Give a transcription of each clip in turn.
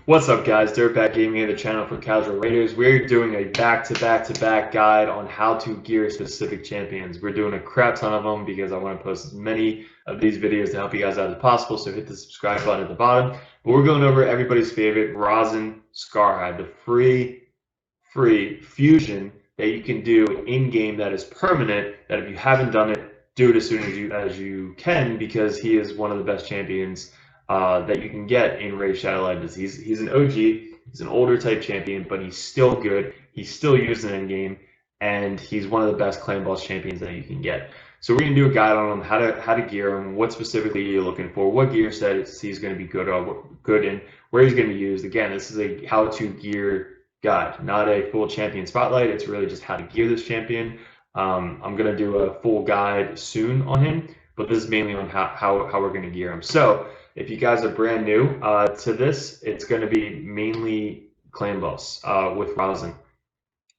What's up, guys? Dirtbag Gaming here, the channel for casual raiders. We're doing a back-to-back-to-back guide on how to gear specific champions. We're doing a crap ton of them because I want to post as many of these videos to help you guys out as possible, so hit the subscribe button at the bottom. But we're going over everybody's favorite RHAZIN SCARHIDE, the free fusion that you can do in-game that is permanent, that if you haven't done it, do it as soon as you can, because he is one of the best champions that you can get in Raid Shadow Legends. He's an OG, he's an older type champion, but he's still good. He's still used in endgame, and he's one of the best clan boss champions that you can get. So we're gonna do a guide on him, how to gear him, what specifically you're looking for, what gear sets he's gonna be good in, where he's gonna be used. Again, this is a how to gear guide, not a full champion spotlight. It's really just how to gear this champion. I'm gonna do a full guide soon on him, but this is mainly on how we're gonna gear him. So if you guys are brand new to this, it's going to be mainly clan boss with RHAZIN.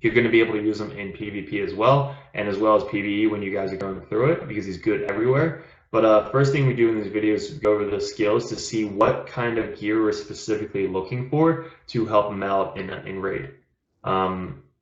You're going to be able to use him in PvP as well as PvE when you guys are going through it, because he's good everywhere. But first thing we do in these videos is go over the skills to see what kind of gear we're specifically looking for to help him out in Raid.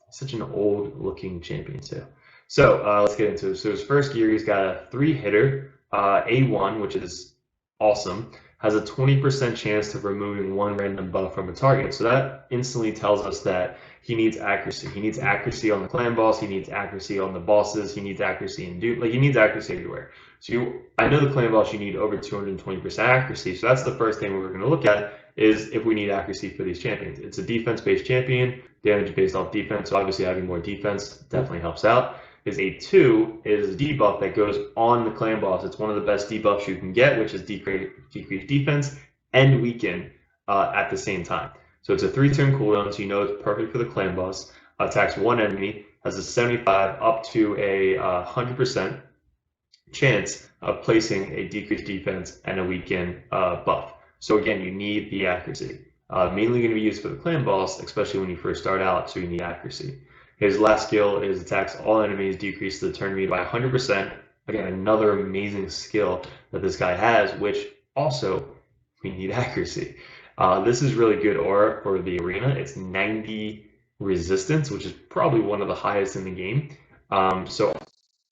Such an old looking champion too. So let's get into it. So his first gear, he's got a 3-hitter, A1, which is awesome, has a 20% chance of removing one random buff from a target. So that instantly tells us that he needs accuracy. He needs accuracy on the clan boss, he needs accuracy on the bosses, he needs accuracy in dupe, like he needs accuracy everywhere. So I know the clan boss you need over 220% accuracy. So that's the first thing we're going to look at, is if we need accuracy for these champions. It's a defense-based champion, damage based off defense, so obviously having more defense definitely helps out. His A2 is a debuff that goes on the clan boss. It's one of the best debuffs you can get, which is decrease defense and weaken at the same time. So it's a 3-turn cooldown, so you know it's perfect for the clan boss. Attacks one enemy, has a 75 up to a 100% chance of placing a decreased defense and a weaken buff. So again, you need the accuracy. Mainly going to be used for the clan boss, especially when you first start out, so you need accuracy. His last skill is attacks all enemies, decrease the turn speed by 100%. Again, another amazing skill that this guy has, which also we need accuracy. This is really good aura for the arena. It's 90 resistance, which is probably one of the highest in the game. So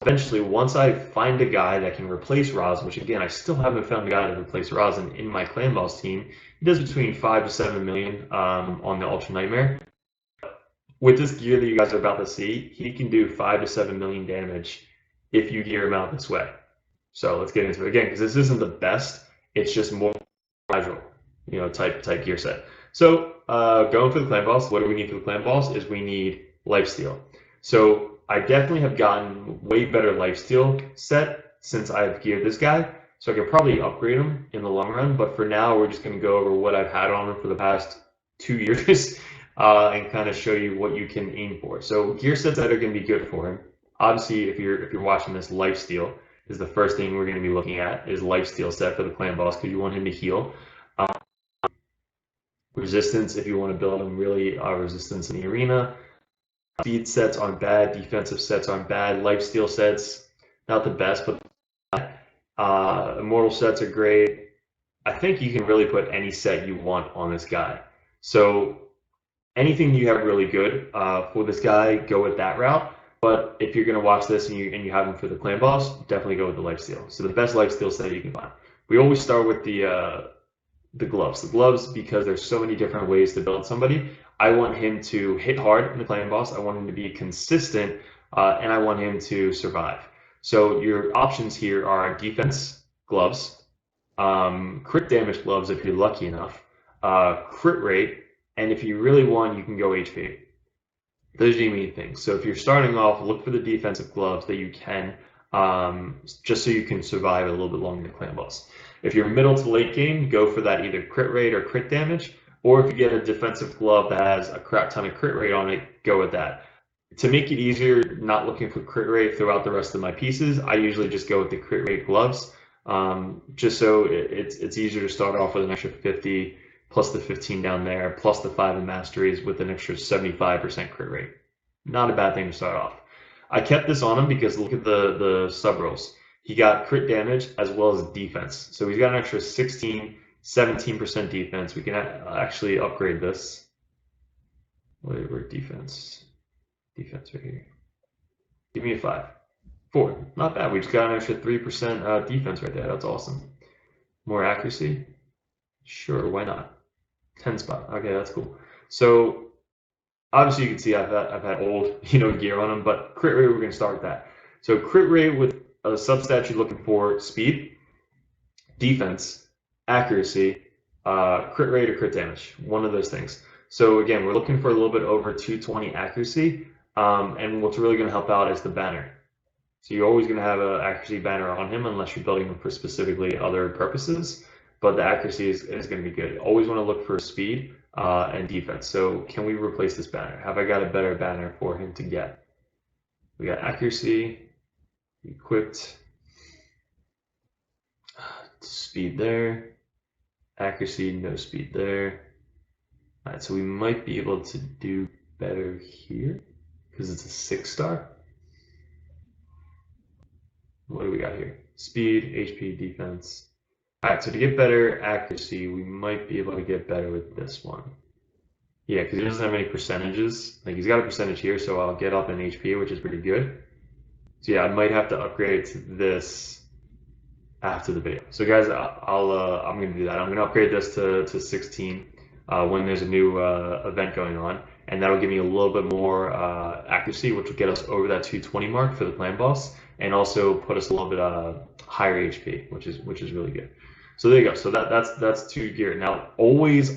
eventually, once I find a guy that can replace RHAZIN, which again, I still haven't found a guy to replace RHAZIN in my clan boss team, he does between 5 to 7 million on the Ultra Nightmare. With this gear that you guys are about to see, he can do 5 to 7 million damage if you gear him out this way. So let's get into it again, because this isn't the best. It's just more casual, type gear set. So going for the clan boss, what do we need for the clan boss is we need lifesteal. So I definitely have gotten way better lifesteal set since I've geared this guy. So I could probably upgrade him in the long run, but for now we're just going to go over what I've had on him for the past 2 years. And kind of show you what you can aim for. So gear sets that are going to be good for him. Obviously, if you're watching this, lifesteal is the first thing we're going to be looking at, is lifesteal set for the clan boss, because you want him to heal. Resistance, if you want to build him really resistance in the arena. Speed sets aren't bad, defensive sets aren't bad, lifesteal sets not the best, but immortal sets are great. I think you can really put any set you want on this guy. So anything you have really good for this guy, go with that route. But if you're going to watch this and you have him for the clan boss, definitely go with the lifesteal. So the best lifesteal set you can find. We always start with the gloves. The gloves, because there's so many different ways to build somebody. I want him to hit hard in the clan boss. I want him to be consistent, and I want him to survive. So your options here are defense gloves, crit damage gloves if you're lucky enough, crit rate, and if you really want, you can go HP. Those are the main things. So if you're starting off, look for the defensive gloves that you can, just so you can survive a little bit longer in the clan boss. If you're middle to late game, go for that either crit rate or crit damage, or if you get a defensive glove that has a crap ton of crit rate on it, go with that. To make it easier, not looking for crit rate throughout the rest of my pieces, I usually just go with the crit rate gloves, just so it's easier to start off with an extra 50, plus the 15 down there, plus the 5 in masteries with an extra 75% crit rate. Not a bad thing to start off. I kept this on him because look at the sub rolls. He got crit damage as well as defense. So he's got an extra 16 17% defense. We can actually upgrade this. Whatever defense right here. Give me a 5. 4. Not bad. We just got an extra 3% defense right there. That's awesome. More accuracy? Sure, why not? 10 spot. Okay, that's cool. So obviously you can see I've had old gear on them, but crit rate, we're going to start with that. So crit rate with a substat you're looking for: speed, defense, accuracy, crit rate, or crit damage. One of those things. So again, we're looking for a little bit over 220 accuracy, and what's really going to help out is the banner. So you're always going to have an accuracy banner on him unless you're building him for specifically other purposes, but the accuracy is going to be good. Always want to look for speed and defense. So can we replace this banner? Have I got a better banner for him to get? We got accuracy, equipped, speed there, accuracy, no speed there. All right, so we might be able to do better here because it's a 6-star. What do we got here? Speed, HP, defense. All right, so to get better accuracy, we might be able to get better with this one. Yeah, because he doesn't have any percentages. Like, he's got a percentage here, so I'll get up in HP, which is pretty good. So yeah, I might have to upgrade to this after the video. So guys, I'm gonna do that. I'm gonna upgrade this to 16 when there's a new event going on, and that'll give me a little bit more accuracy, which will get us over that 220 mark for the clan boss, and also put us a little bit higher HP, which is really good. So there you go. So that's 2 gear. Now always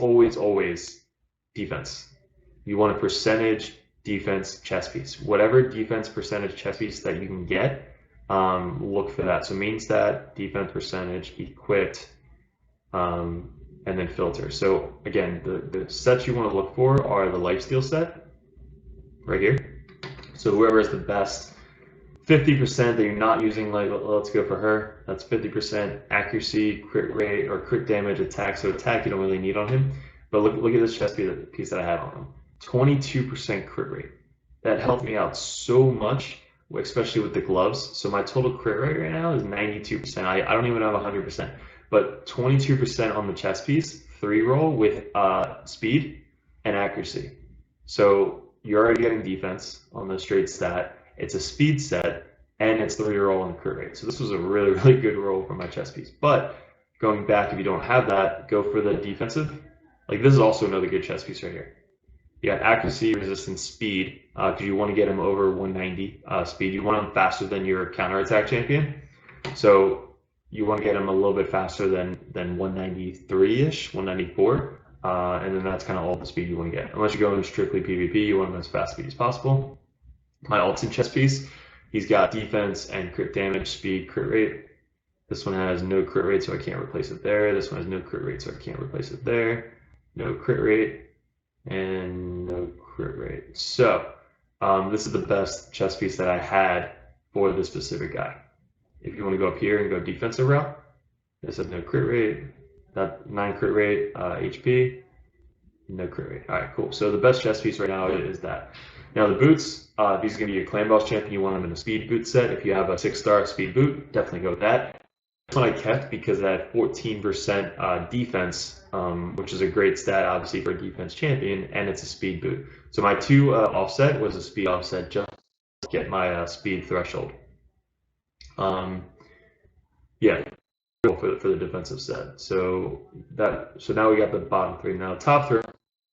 defense. You want a percentage defense chest piece. Whatever defense percentage chest piece that you can get, look for that. So main stat, defense percentage, equipped, and then filter. So again, the sets you want to look for are the lifesteal set right here. So whoever is the best 50% that you're not using, like let's go for her. That's 50% accuracy, crit rate, or crit damage, attack. So attack you don't really need on him. But look at this chest piece that I have on him. 22% crit rate. That helped me out so much, especially with the gloves. So my total crit rate right now is 92%. I don't even have 100%. But 22% on the chest piece, 3-roll with speed and accuracy. So you're already getting defense on the straight stat. It's a speed set, and it's 3-roll on the crit rate. So this was a really good roll for my chest piece. But going back, if you don't have that, go for the defensive. Like, this is also another good chest piece right here. You got accuracy, resistance, speed, because you want to get him over 190 speed. You want him faster than your counterattack champion. So you want to get him a little bit faster than 193-ish, 194. And then that's kind of all the speed you want to get. Unless you're going strictly PvP, you want him as fast speed as possible. My ultimate chest piece, he's got defense and crit damage, speed, crit rate. This one has no crit rate, so I can't replace it there. This one has no crit rate, so I can't replace it there. No crit rate, and no crit rate. So this is the best chest piece that I had for this specific guy. If you want to go up here and go defensive route, this has no crit rate, that 9 crit rate, HP, no crit rate. All right, cool. So the best chest piece right now is that. Now the boots, these are going to be your clan boss champion. You want them in a speed boot set. If you have a 6-star speed boot, definitely go with that. This one I kept because I had 14% defense, which is a great stat, obviously, for a defense champion, and it's a speed boot. So my 2 offset was a speed offset just to get my speed threshold. Yeah, for the defensive set. So now we got the bottom 3. Now top 3 are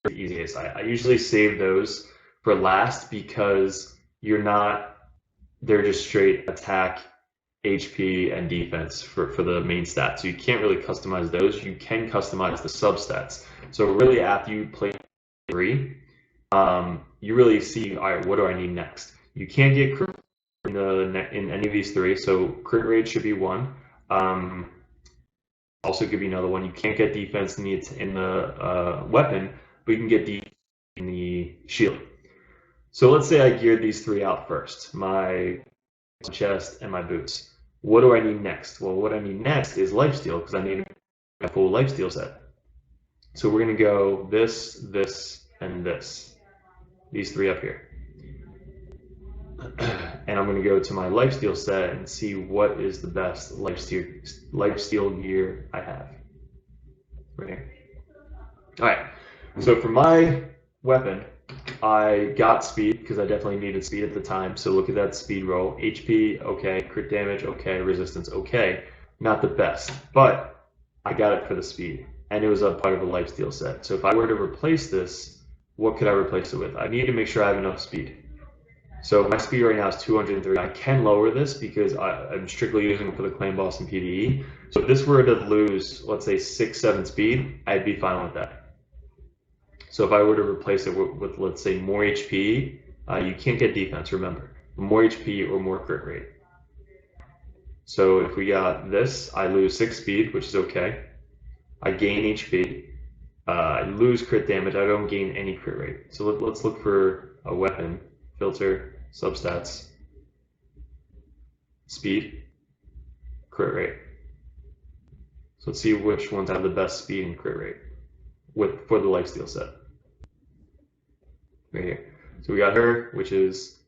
the easiest. I usually save those for last because they're just straight attack, HP, and defense for the main stats. So you can't really customize those. You can customize the substats. So really after you play 3, you really see, all right, what do I need next? You can't get crit in any of these 3. So crit rate should be 1. Also could be another one. You can't get defense in the weapon, but you can get defense in the shield. So let's say I geared these 3 out first, my chest and my boots. What do I need next? Well, what I need next is lifesteal, because I need a full lifesteal set. So we're going to go this, and this. These 3 up here. And I'm going to go to my lifesteal set and see what is the best lifesteal gear I have. right here. All right, so for my weapon, I got speed because I definitely needed speed at the time. So look at that speed roll. HP, okay. Crit damage, okay. Resistance, okay. Not the best, but I got it for the speed. And it was a part of a lifesteal set. So if I were to replace this, what could I replace it with? I need to make sure I have enough speed. So my speed right now is 230. I can lower this because I'm strictly using it for the claim boss and PvE. So if this were to lose, let's say 6, 7 speed, I'd be fine with that. So if I were to replace it with let's say, more HP, you can't get defense, remember. More HP or more crit rate. So if we got this, I lose 6 speed, which is okay. I gain HP. I lose crit damage. I don't gain any crit rate. So let's look for a weapon. Filter, substats, speed, crit rate. So let's see which ones have the best speed and crit rate for the lifesteal set. Right here. So we got her, which is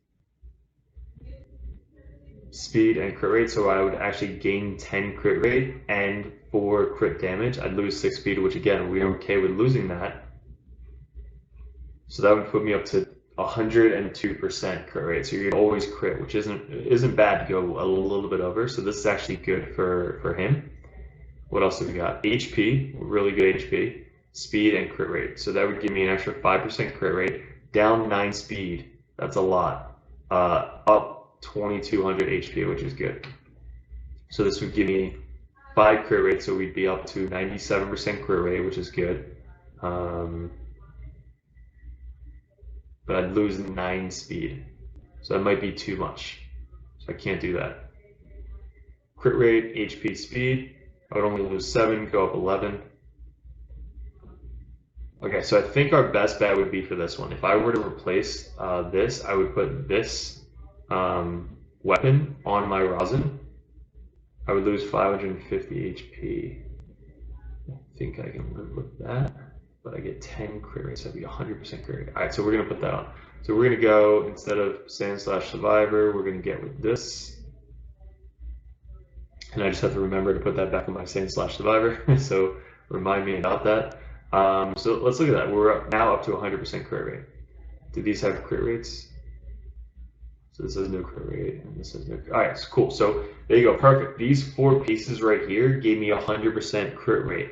speed and crit rate. So I would actually gain 10 crit rate and 4 crit damage. I'd lose 6 speed, which again, we're okay with losing that. So that would put me up to 102% crit rate. So you'd always crit, which isn't bad to go a little bit over. So this is actually good for him. What else do we got? HP, really good HP, speed and crit rate. So that would give me an extra 5% crit rate. Down 9 speed, that's a lot. Up 2200 HP, which is good. So this would give me 5 crit rate, so we'd be up to 97% crit rate, which is good. But I'd lose 9 speed, so that might be too much. So I can't do that. Crit rate, HP, speed, I would only lose 7, go up 11. Okay, so I think our best bet would be for this one. If I were to replace this, I would put this weapon on my RHAZIN. I would lose 550 HP. I think I can live with that, but I get 10 crit rate, so that'd be 100% crit rate. All right, so we're gonna put that on. So we're gonna go, instead of sand/survivor, we're gonna get with this. And I just have to remember to put that back on my sand/survivor, so remind me about that. So let's look at that. We're now up to 100% crit rate. Do these have crit rates? So this has no crit rate, and this has no. All right, so cool. So there you go, perfect. These 4 pieces right here gave me 100% crit rate,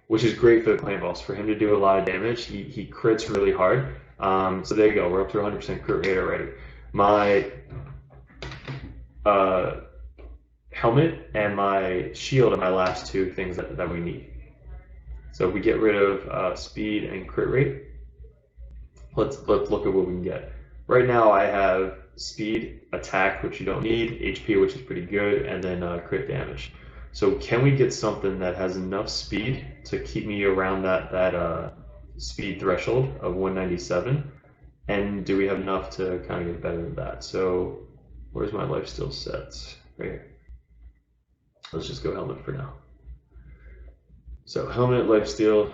which is great for the clan boss. For him to do a lot of damage, he crits really hard. So there you go. We're up to 100% crit rate already. My helmet and my shield are my last 2 things that we need. So if we get rid of speed and crit rate, let's look at what we can get. Right now I have speed, attack, which you don't need, HP, which is pretty good, and then crit damage. So can we get something that has enough speed to keep me around that speed threshold of 197? And do we have enough to kind of get better than that? So where's my lifesteal set? Right here. Let's just go helmet for now. So helmet, lifesteal.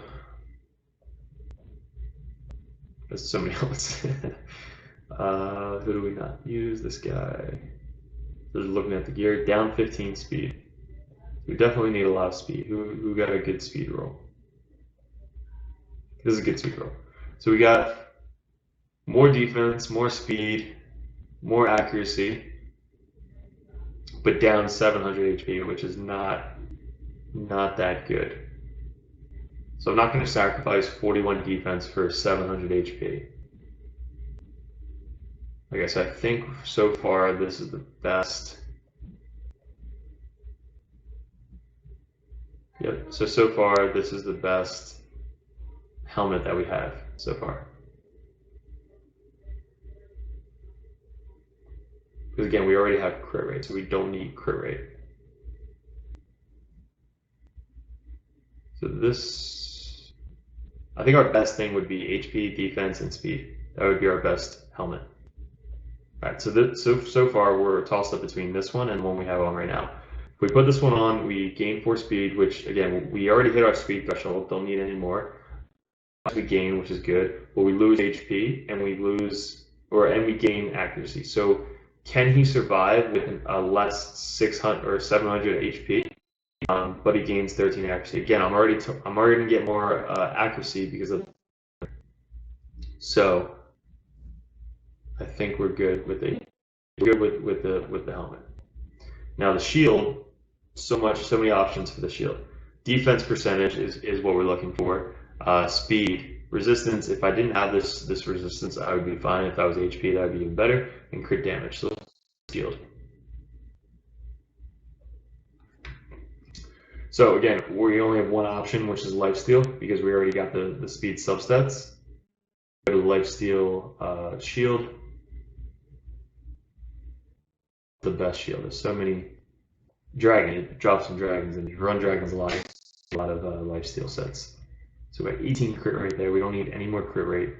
There's so many helmets. Who do we not use? This guy. Just looking at the gear, down 15 speed. We definitely need a lot of speed. Who got a good speed roll? This is a good speed roll. So we got more defense, more speed, more accuracy, but down 700 HP, which is not that good. So I'm not going to sacrifice 41 defense for 700 HP. I guess I think so far this is the best. Yep, so far this is the best helmet that we have so far. Because again, we already have crit rate, so we don't need crit rate. So this, I think our best thing would be HP, defense, and speed. That would be our best helmet. All right, so far we're tossed up between this one and the one we have on right now. If we put this one on, we gain 4 speed, which again, we already hit our speed threshold, don't need any more. We gain, which is good, but we lose HP and we lose, and we gain accuracy. So can he survive with a less 600 or 700 HP? but he gains 13 accuracy. Again, I'm already gonna get more accuracy because of. So I think we're good with the helmet. Now the shield, so many options for the shield. Defense percentage is what we're looking for. Speed, resistance. If I didn't have this resistance, I would be fine. If that was HP, that would be even better. And crit damage. So shield. So again, we only have one option, which is lifesteal, because we already got the speed substats. Go to lifesteal shield. The best shield. There's so many. Dragon, it drops some dragons, and you run dragons a lot of lifesteal sets. So we got 18 crit rate there. We don't need any more crit rate.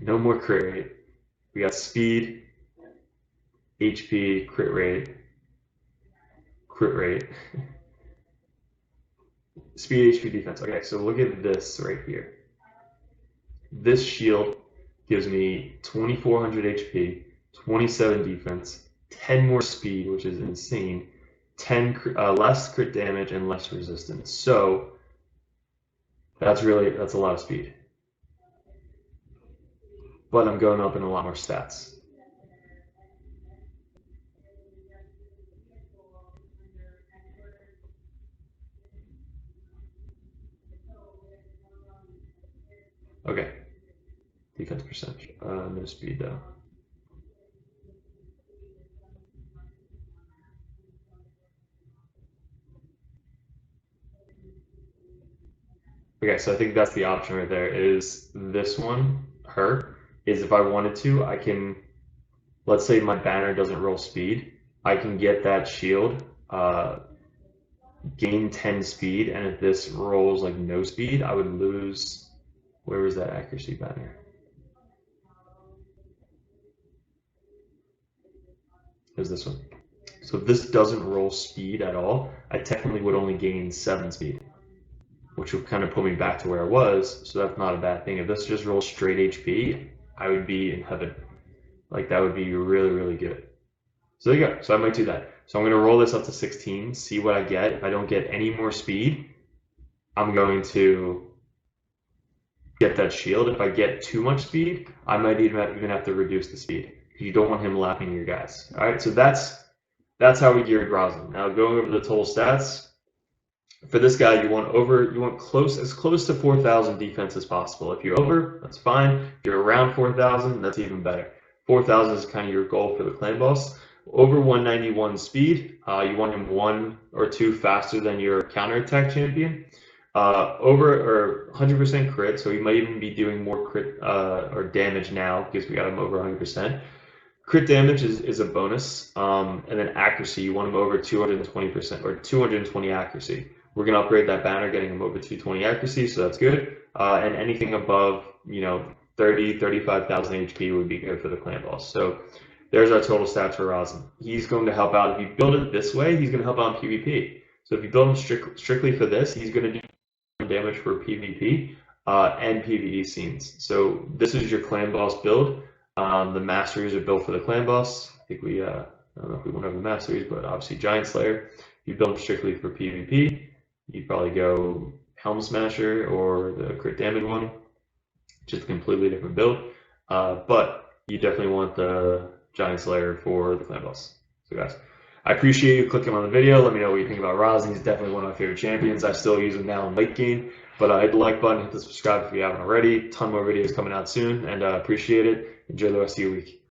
No more crit rate. We got speed, HP, crit rate, speed, HP, defense. Okay, so look at this right here. This shield gives me 2400 HP, 27 defense, 10 more speed, which is insane, 10 less crit damage and less resistance. So that's a lot of speed. But I'm going up in a lot more stats. Okay. Defense percentage. No speed though. Okay, so I think that's the option right there. Is this one, her, is if I wanted to, I can, let's say my banner doesn't roll speed, I can get that shield, gain 10 speed, and if this rolls like no speed, I would lose, where was that accuracy banner? Is this one. So if this doesn't roll speed at all, I technically would only gain 7 speed, which would kind of put me back to where I was, so that's not a bad thing. If this just rolls straight HP, I would be in heaven. Like, that would be really, really good. So there you go. So I might do that. So I'm going to roll this up to 16, see what I get. If I don't get any more speed, I'm going to get that shield. If I get too much speed, I might even have to reduce the speed. You don't want him lapping your guys. All right, so that's how we geared RHAZIN. Now going over the total stats, for this guy, you want as close to 4,000 defense as possible. If you're over, that's fine. If you're around 4,000, that's even better. 4,000 is kind of your goal for the clan boss. Over 191 speed, you want him 1 or 2 faster than your counterattack champion. Over or 100% crit, so he might even be doing more crit or damage now because we got him over 100%. Crit damage is a bonus, and then accuracy, you want him over 220% or 220 accuracy. We're going to upgrade that banner, getting him over 220 accuracy, so that's good. And anything above, 35,000 HP would be good for the clan boss. So there's our total stats for RHAZIN. He's going to help out. If you build it this way, he's going to help out in PvP. So if you build him strictly for this, he's going to do damage for PvP and PvE scenes. So this is your clan boss build. The masteries are built for the clan boss. I think I don't know if we went over the masteries, but obviously Giant Slayer. You build them strictly for PvP. You'd probably go Helm Smasher or the crit damage one, just a completely different build. But you definitely want the Giant Slayer for the clan boss. So guys, I appreciate you clicking on the video. Let me know what you think about RHAZIN. He's definitely one of my favorite champions. I still use him now in late game. But hit the like button, hit the subscribe if you haven't already. Ton more videos coming out soon, and appreciate it. Enjoy the rest of your week.